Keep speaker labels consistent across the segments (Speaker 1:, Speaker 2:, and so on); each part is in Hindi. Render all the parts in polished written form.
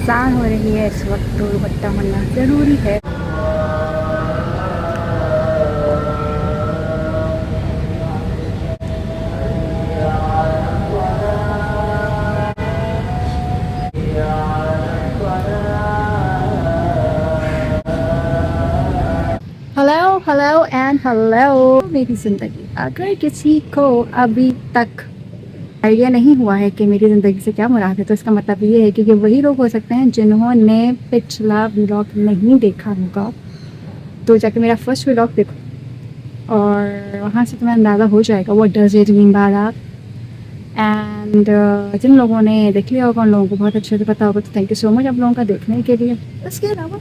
Speaker 1: अज़ान हो रही है इस वक्त, तो दुपट्टा होना ज़रूरी है। हेलो हेलो एंड हेलो मेरी ज़िंदगी। अगर किसी को अभी तक आइडिया नहीं हुआ है कि मेरी ज़िंदगी से क्या मुराद है, तो इसका मतलब ये है कि ये वही लोग हो सकते हैं जिन्होंने पिछला व्लॉग नहीं देखा होगा। तो जाके मेरा फर्स्ट व्लॉग देखो और वहाँ से तुम्हें अंदाज़ा हो जाएगा what does it mean by that. And जिन लोगों ने देख लिया होगा उन लोगों को बहुत अच्छे से पता होगा, तो थैंक यू सो मच आप लोगों का देखने के लिए। इसके अलावा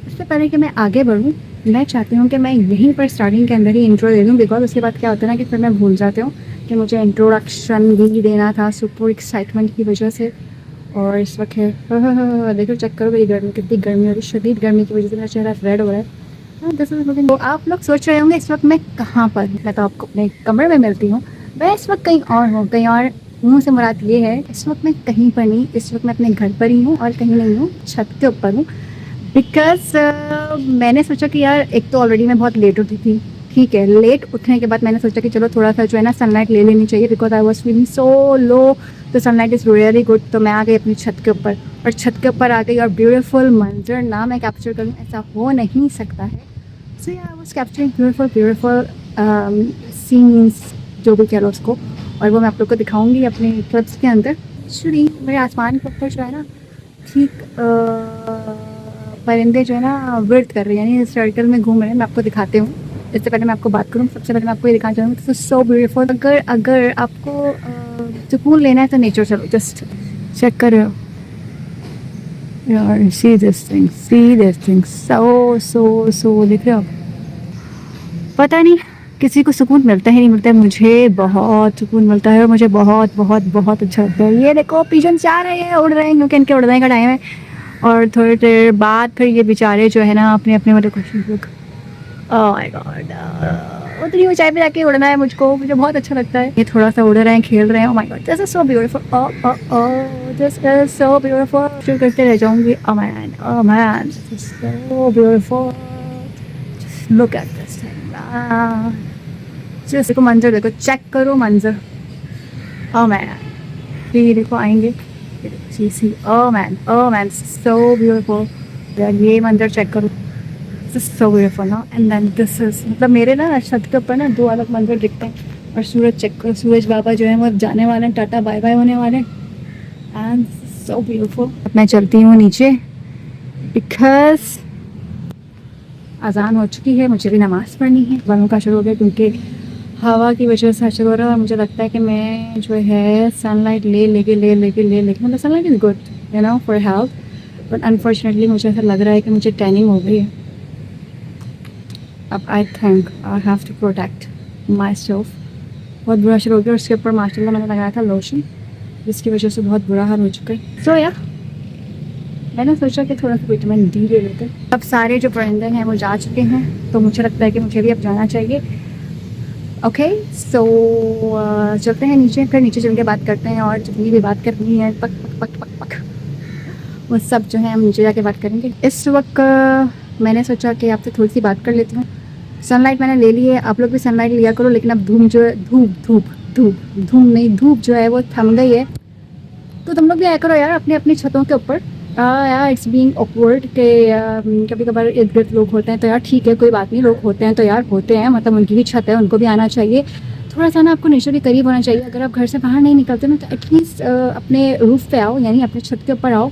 Speaker 1: इससे पहले कि मैं आगे बढ़ूँ, मैं चाहती हूँ कि मैं यहीं पर स्टार्टिंग के अंदर ही इंट्रो दे दूँ, बिकॉज उसके बाद क्या होता है ना कि फिर मैं भूल जाती हूँ कि मुझे इंट्रोडक्शन भी देना था सुपर एक्साइटमेंट की वजह से। और इस वक्त है देखो, चेक करो मेरी गर्मी, कितनी गर्मी हो रही है। शदीद गर्मी की वजह से मेरा चेहरा रेड हो रहा है। This is looking. तो आप लोग सोच रहे होंगे इस वक्त मैं कहाँ पर हूँ। मैं तो आपको अपने कमरे में मिलती हूँ, मैं इस वक्त कहीं और हूँ, कहीं और। मुँह से मुराद ये है इस वक्त मैं कहीं पर नहीं, इस वक्त मैं अपने घर पर ही हूँ और कहीं नहीं हूँ, छत के ऊपर हूँ। बिकॉज मैंने सोचा कि यार एक तो ऑलरेडी मैं बहुत लेट उठी थी, ठीक है। लेट उठने के बाद मैंने सोचा कि चलो थोड़ा सा जो है ना सनलाइट ले लेनी चाहिए, because I was feeling so low. तो सनलाइट इज़ रियली गुड। तो मैं आ गई अपनी छत के ऊपर, और छत के ऊपर आ गई और ब्यूटीफुल मंजर ना मैं कैप्चर करूँ ऐसा हो नहीं सकता है। So I was capturing beautiful scenes, जो भी कह लो उसको, और वो मैं आप लोग को दिखाऊंगी अपने क्लिप्स के अंदर। एक्चुअली मेरे आसमान के ऊपर जो है ना, ठीक परिंदे जो है ना विर्द कर रहे हैं, यानी सर्कल में घूम रहे हैं। मैं आपको दिखाती हूँ। इससे पहले मैं आपको बात करूँ, सबसे पहले मैं आपको ये दिखाना चाहूँगी, दिस इज सो ब्यूटीफुल। अगर अगर आपको सुकून लेना है तो नेचर चलो, जस्ट चेक करो यार, सी दिस थिंग सो दिख रहे हो। पता नहीं किसी को सुकून मिलता है नहीं मिलता है, मुझे बहुत सुकून मिलता है और मुझे बहुत बहुत बहुत अच्छा लगता है। ये देखो पिजन्स जा रहे हैं, उड़ रहे हैं, क्योंकि इनके उड़ने का टाइम है। और थोड़ी देर बाद फिर ये बेचारे जो है ना अपने अपने मतलब खुशी लोग, ओह माय गॉड, उतनी ऊंचाई पे जाके उड़ना है मुझको, मुझे बहुत अच्छा लगता है। ये थोड़ा सा उड़ रहे हैं, खेल रहे हैं। Oh my God, this is so beautiful, this is so beautiful. शुरू करते रह जाऊंगी। Oh man this is so beautiful, look at this thing. जैसे को मंजर देखो, चेक करो मंजर। ओह मैन, ये देखो आएंगे, सी ओह मैन सो ब्यूटीफुल यार, ये मंजर चेक करो, दिस इज सो ब्यूटीफुल ना। एंड देन दिस इज, मतलब मेरे ना छत के ऊपर ना दो अलग मंजर दिखते हैं। और सूरज चेक करो, सूरज बाबा जो है वो जाने वाले हैं, टाटा बाय बाय होने वाले हैं। And so beautiful. मैं चलती हूँ नीचे बिकॉज अजान हो चुकी है, मुझे भी नमाज़ पढ़नी है। बनों का शुरू हो गया क्योंकि हवा की वजह से शुरू हो रहा है। और मुझे लगता है कि मैं जो है सनलाइट ले लेके मतलब sunlight is good you know for health, but unfortunately मुझे ऐसा लग रहा है कि मुझे टैनिंग हो गई है। अब I think I have to protect myself. बहुत बुरा शुरू हो गया। और उसके ऊपर माशाल्लाह मैंने लगाया था लोशन, जिसकी वजह से बहुत बुरा हाल हो चुका है। सो या मैंने सोचा कि थोड़ा सा विटामिन डी ले लेते। अब सारे जो परिंदे हैं वो जा चुके हैं, तो मुझे लगता है कि मुझे भी अब जाना चाहिए। ओके सो चलते हैं नीचे, फिर नीचे चल के बात करते हैं। और जितनी भी बात करनी है पक पक पक पक पक वो सब जो है हम नीचे जाके बात करेंगे। इस वक्त मैंने सोचा कि आपसे थोड़ी सी बात कर लेती हूँ। सनलाइट मैंने ले ली है, आप लोग भी सनलाइट लिया करो, लेकिन अब धूप जो है, धूप जो है वो थम गई है। तो तुम लोग भी आया करो यार अपने अपनी छतों के ऊपर। यार इट्स बीइंग ऑकवर्ड के कभी कभार इर्द गिर्द लोग होते हैं, तो यार ठीक है कोई बात नहीं, लोग होते हैं तो यार होते हैं, मतलब उनकी भी छत है, उनको भी आना चाहिए। थोड़ा सा ना आपको नेचर के करीब होना चाहिए। अगर आप घर से बाहर नहीं निकलते ना, तो एटलीस्ट अपने रूफ पे आओ, यानी अपने छत के ऊपर आओ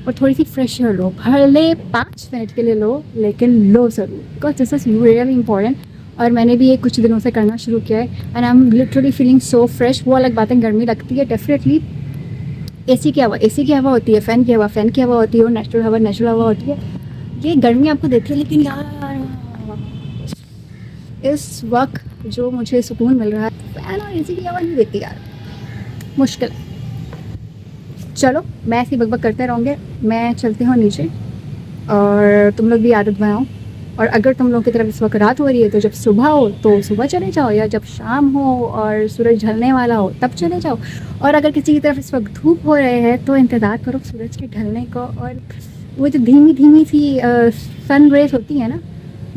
Speaker 1: और थोड़ी सी फ्रेश एयर लो। भले 5 मिनट के लिए लो, लेकिन लो ज़रूर, because this is really important. और मैंने भी ये कुछ दिनों से करना शुरू किया है and I am literally feeling so fresh. वो अलग बात है, गर्मी लगती है डेफिनेटली। एसी की हवा होती है, फ़ैन की हवा होती है, और नेचुरल हवा होती है। ये गर्मी आपको देती है, लेकिन यार इस वक्त जो मुझे सुकून मिल रहा है, फ़ैन और एसी की हवा नहीं देती यार, मुश्किल है। चलो मैं ऐसी बकबक करते रहूँगे, मैं चलती हूँ नीचे और तुम लोग भी आदत बनाओ और अगर तुम लोग की तरफ इस वक्त रात हो रही है तो जब सुबह हो तो सुबह चले जाओ, या जब शाम हो और सूरज ढलने वाला हो तब चले जाओ। और अगर किसी की तरफ इस वक्त धूप हो रहे हैं तो इंतज़ार करो सूरज के ढलने को। और वो जो धीमी धीमी सी सन रेज होती है ना,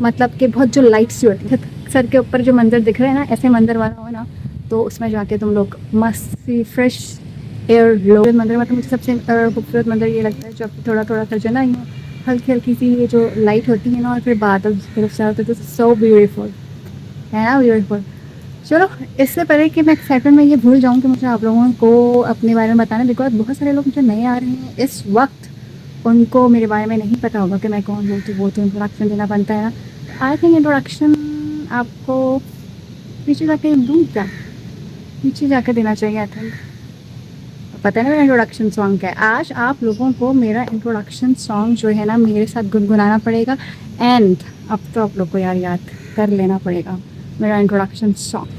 Speaker 1: मतलब कि बहुत जो लाइट सी होती है, सर के ऊपर जो मंजर दिख रहे हैं ना, ऐसे मंजर वाला हो ना, तो उसमें जाके तुम लोग मस्त सी फ्रेश एयर लो। मंदिर मतलब मुझे सबसे खूबसूरत मंदिर ये लगता है जब थोड़ा थोड़ा सा जो ना यूँ हल्की हल्की सी ये जो लाइट होती है ना, और फिर बादल तरफ से आते तो सो ब्यूटीफुल है ना, ब्यूटीफुल। चलो, इससे पहले कि मैं एक्साइटमेंट में ये भूल जाऊँ कि मुझे आप लोगों को अपने बारे में बताना, बिकॉज बहुत सारे लोग मुझे नए आ रहे हैं इस वक्त, उनको मेरे बारे में नहीं पता होगा कि मैं कौन हूँ, तो वो तो इंट्रोडक्शन देना बनता है ना। आई थिंक इंट्रोडक्शन आपको पीछे जाके दूँ क्या, पीछे जाकर देना चाहिए आई थिंक। पता है ना मेरा इंट्रोडक्शन सॉन्ग क्या है। आज आप लोगों को मेरा इंट्रोडक्शन सॉन्ग जो है ना मेरे साथ गुनगुनाना पड़ेगा। एंड अब तो आप लोग को यार याद कर लेना पड़ेगा मेरा इंट्रोडक्शन सॉन्ग।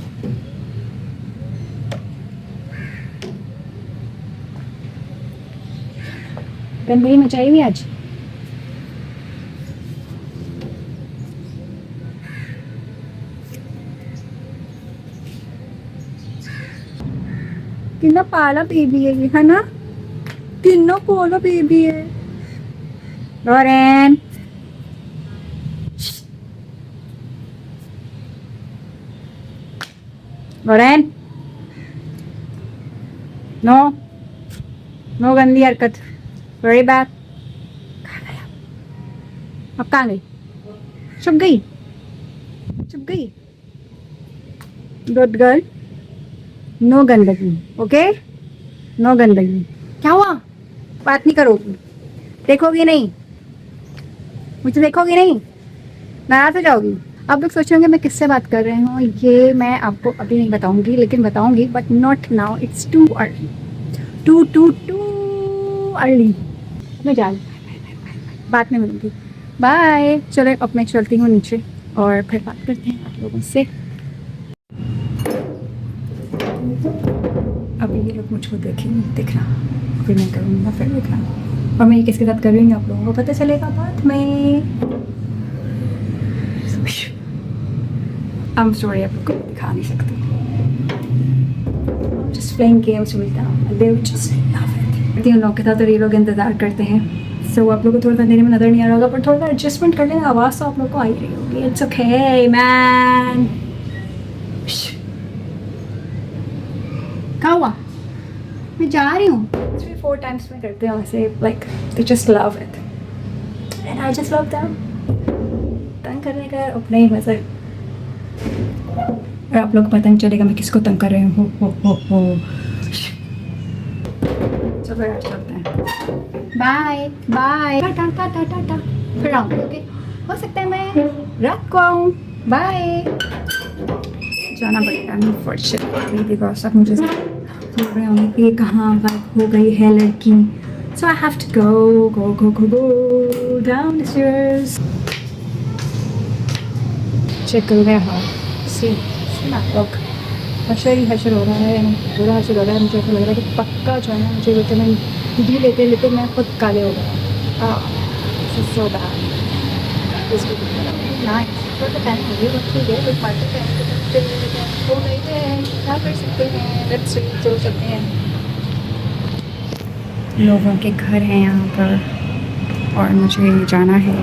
Speaker 1: गंदगी मचाई हुई आज। कितना पाला बेबी है ये, है ना, कितना पाला बेबी है। लॉरेन लॉरेन, नो नो गंदी हरकत, वेरी बैड। अब कहाँ गई, छुप गई, छुप गई। गुड गर्ल, नो गंदगी, ओके, नो गंदगी। क्या हुआ, बात नहीं करोगी, देखोगी नहीं, मुझे देखोगी नहीं, नाराज हो जाओगी। आप लोग सोच रहे होंगे मैं किससे बात कर रही हूँ, ये मैं आपको अभी नहीं बताऊंगी, लेकिन बताऊंगी, but not now, it's too early, too early. मैं जा रही, बात में मिलूंगी, बाय। चलो अब मैं चलती हूँ नीचे और फिर बात करते हैं आप लोगों से। अभी ये लोग मुझको देखेंगे, देखना, फिर मैं करूँगा, फिर देखना, और मैं ये किसके साथ कर रही हूँ आप लोगों को पता चलेगा बाद में। I'm sorry, आप लोग को दिखा नहीं सकती। Just playing games with them, and they just love it। तीन लोग के साथ और ये लोग इंतज़ार करते हैं, so आप लोग को थोड़ा सा देने में नज़र नहीं आ रहा होगा, पर थोड़ा सा एडजस्टमेंट कर लेना, आवाज़ तो आप लोग को आ ही रही होगी। It's okay, man। क्या हुआ, मैं जा रही हूँ। 3-4 टाइम्स में करते हैं वैसे, like they just love it and I just love them। तंग करने का अपना ही मज़ा है, और आप लोग को पता नहीं चलेगा मैं किसको तंग कर रही हूँ। हो चलो यार चलते हैं, बाय बाय, टाटा टाटा टाटा, फिर आऊँगी, ओके, हो सकता है मैं रात को आऊँ, बाय। जाना पड़ेगा अनफॉर्चुनेटली, बिकॉज अब मुझे बोल रहे होंगे कि कहाँ गायब हो गई है लड़की, so I have to go go go go go down the stairs. Check कर रहे हैं, सी ना लोग हशर ही हशर हो रहा है, बुरा हशर हो रहा है। मुझे ऐसा लग रहा है कि पक्का जो है ना, मुझे विटामिन डी लेते लेते मैं खुद काले हो गया। सो बैड, हो गई है, क्या कर सकते हैं, लेट्स चल सकते हैं। लोगों के घर हैं यहाँ पर और मुझे जाना है।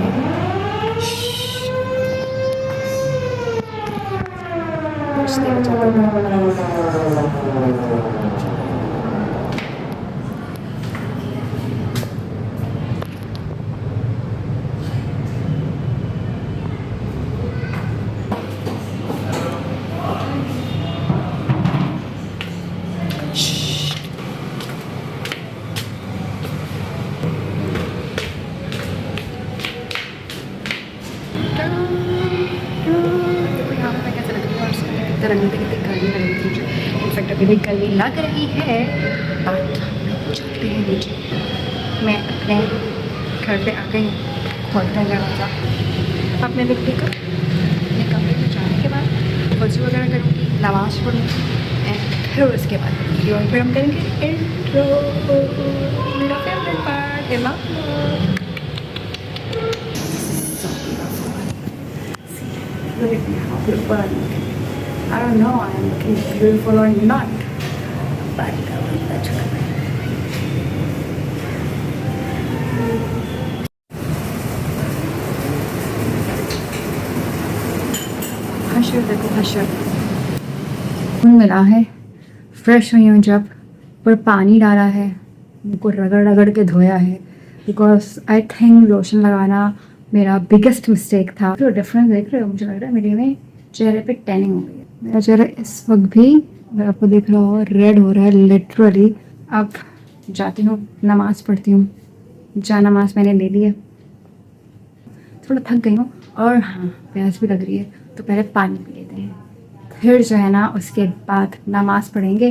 Speaker 1: इनफैक्ट अभी भी गर्मी लग रही है, बट चलते हैं नीचे। मैं अपने घर पे आ गई, खोलते हैं दरवाज़ा। अपने बिल्ली का अपने कमरे में जाने के बाद वज़ू वगैरह करूँगी, नमाज़ पढ़ूँगी, एंड फिर उसके बाद वीडियो फिर हम करेंगे इंट्रो, मेरा फेवरेट पार्ट है। Look at me, how beautiful I'm looking. I don't know I'm looking beautiful or not, but that's good. हशर देखो हशर मिला है। फ्रेश हुई हूँ जब, पर पानी डाला है, उनको रगड़ रगड़ के धोया है, बिकॉज आई थिंक लोशन लगाना मेरा बिगेस्ट मिस्टेक था। तो डिफरेंस देख रहे हो, मुझे लग रहा है मेरे में चेहरे पे टैनिंग हो गई है। मेरा चेहरा इस वक्त भी, अगर आपको देख रहा हो, रेड हो रहा है लिटरली। अब जाती हूँ, नमाज़ पढ़ती हूँ। जा नमाज मैंने ले ली है, थोड़ा थक गई हूँ और हाँ प्यास भी लग रही है, तो पहले पानी पी लेते हैं, फिर जो है ना उसके बाद नमाज़ पढ़ेंगे।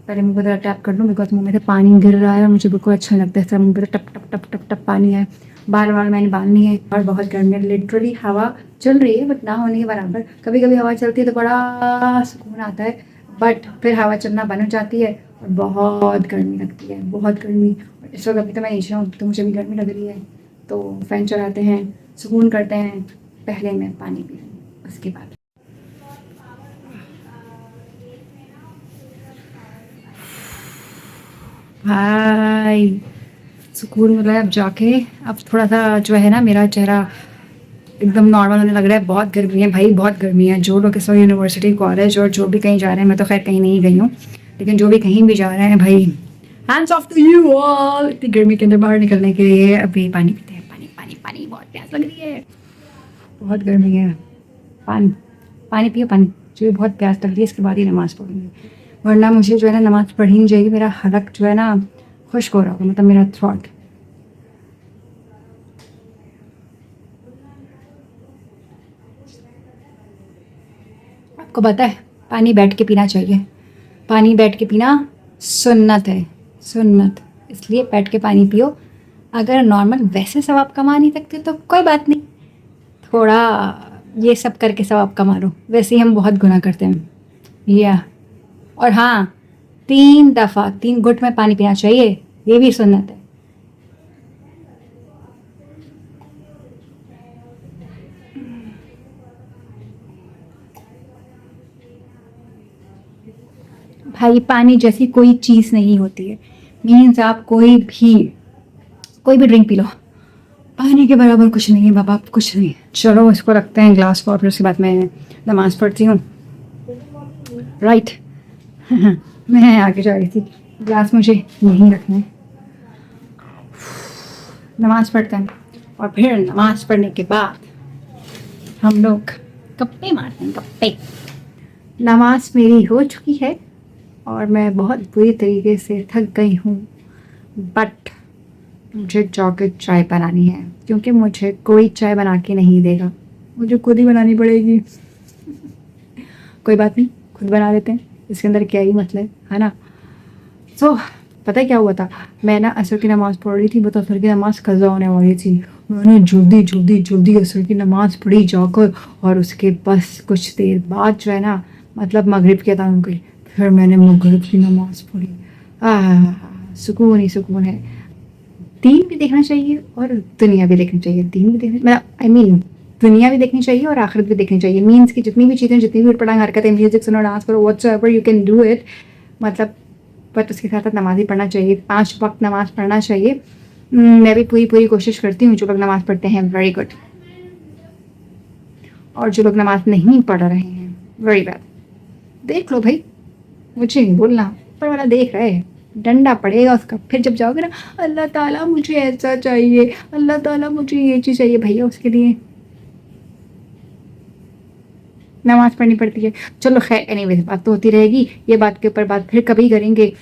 Speaker 1: पहले मुँह को ज़रा टैप कर लूँ, बिकॉज मुँह में से पानी गिर रहा है और मुझे बिल्कुल अच्छा लगता है। सब मुँह पे टप टप टप टप टप पानी है, बार बार मैंने बांधनी है। और बहुत गर्मी है, लिटरली हवा चल रही है बट ना होने के बराबर। कभी कभी हवा चलती है तो बड़ा सुकून आता है, बट फिर हवा चलना बंद हो जाती है और बहुत गर्मी लगती है, बहुत गर्मी। और इस वक्त अभी तो मैं नीचे हूँ तो मुझे भी गर्मी लग रही है, तो फ़ैन चलाते हैं, सुकून करते हैं। पहले मैं पानी पी लूँ, उसके बाद भाई सुकून मिला है। अब जाके अब थोड़ा सा जो है ना मेरा चेहरा एकदम नॉर्मल होने लग रहा है। बहुत गर्मी है भाई, बहुत गर्मी है। जो लोग इस वक्त यूनिवर्सिटी, कॉलेज और जो भी कहीं जा रहे हैं, मैं तो खैर कहीं नहीं गई हूँ, लेकिन जो भी कहीं भी जा रहे हैं भाई, hands off to you all. इतनी गर्मी के अंदर बाहर निकलने के लिए अभी पानी पीते हैं। पानी पानी पानी, बहुत प्यास लग रही है, बहुत गर्मी है। पानी पानी पियो पानी, मुझे बहुत प्यास लग रही है। इसके बाद ही नमाज़ पढ़ूंगी, वरना मुझे जो है ना नमाज़ पढ़ी नहीं जाएगी। मेरा हलक जो है ना खुश्क हो रहा होगा, मतलब मेरा थ्रॉट। आपको पता है पानी बैठ के पीना चाहिए, पानी बैठ के पीना सुन्नत है, सुन्नत। इसलिए बैठ के पानी पियो। अगर नॉर्मल वैसे सवाब कमा नहीं सकते तो कोई बात नहीं, थोड़ा ये सब करके सवाब कमा लो। वैसे ही हम बहुत गुनाह करते हैं या। और हाँ, 3 दफ़ा 3 घुट में पानी पीना चाहिए, ये भी सुन्नत है। भाई पानी जैसी कोई चीज़ नहीं होती है। मीन्स आप कोई भी ड्रिंक पी लो, पानी के बराबर कुछ नहीं है बाबा, कुछ नहीं। चलो इसको रखते हैं ग्लास को, और फिर उसके बाद मैं नमाज़ पढ़ती हूँ। राइट मैं आगे जा रही थी, ग्लास मुझे यहीं रखना है। नमाज़ पढ़ते हैं और फिर नमाज़ पढ़ने के बाद हम लोग गप्पे मारते हैं, गप्पे। नमाज़ मेरी हो चुकी है और मैं बहुत बुरी तरीके से थक गई हूँ, बट मुझे जाके चाय बनानी है, क्योंकि मुझे कोई चाय बना के नहीं देगा, मुझे खुद ही बनानी पड़ेगी। कोई बात नहीं, खुद बना लेते हैं, इसके अंदर क्या ही मतलब है ना। सो पता है क्या हुआ था, मैं ना असर की नमाज़ पढ़ रही थी, बस असर की नमाज़ कज़ा होने वाली थी। मैंने जल्दी जल्दी जल्दी असर की नमाज़ पढ़ी जाकर, और उसके बस कुछ देर बाद जो है ना, मतलब मगरिब की अज़ान हो गई, फिर मैंने मगरिब की नमाज़ पढ़ी। सुकून ही सुकून है। दीन भी देखना चाहिए और दुनिया भी देखनी चाहिए। दीन भी देखना, मतलब आई मीन दुनिया भी देखनी चाहिए और आखिरत भी देखनी चाहिए। मीन्स की जितनी भी चीज़ें, जितनी भी उटपटांग हरकतें, म्यूजिक सुनो, डांस करो, whatsoever you can do it, मतलब बट उसके साथ साथ नमाज ही पढ़ना चाहिए। 5 वक्त नमाज पढ़ना चाहिए। मैं भी पूरी कोशिश करती हूँ। जो लोग नमाज पढ़ते हैं वेरी गुड, और जो लोग नमाज नहीं पढ़ रहे हैं वेरी बैड। देख लो भाई, मुझे नहीं बोलना, ऊपर वाला देख रहा है, डंडा पड़ेगा उसका। फिर जब जाओगे ना, अल्लाह ताला मुझे ऐसा चाहिए, अल्लाह ताला मुझे ये चीज़ चाहिए, भैया उसके लिए नमाज पढ़नी पड़ती है। चलो खैर, एनीवेज बात तो होती रहेगी, ये बात के ऊपर बात फिर कभी करेंगे।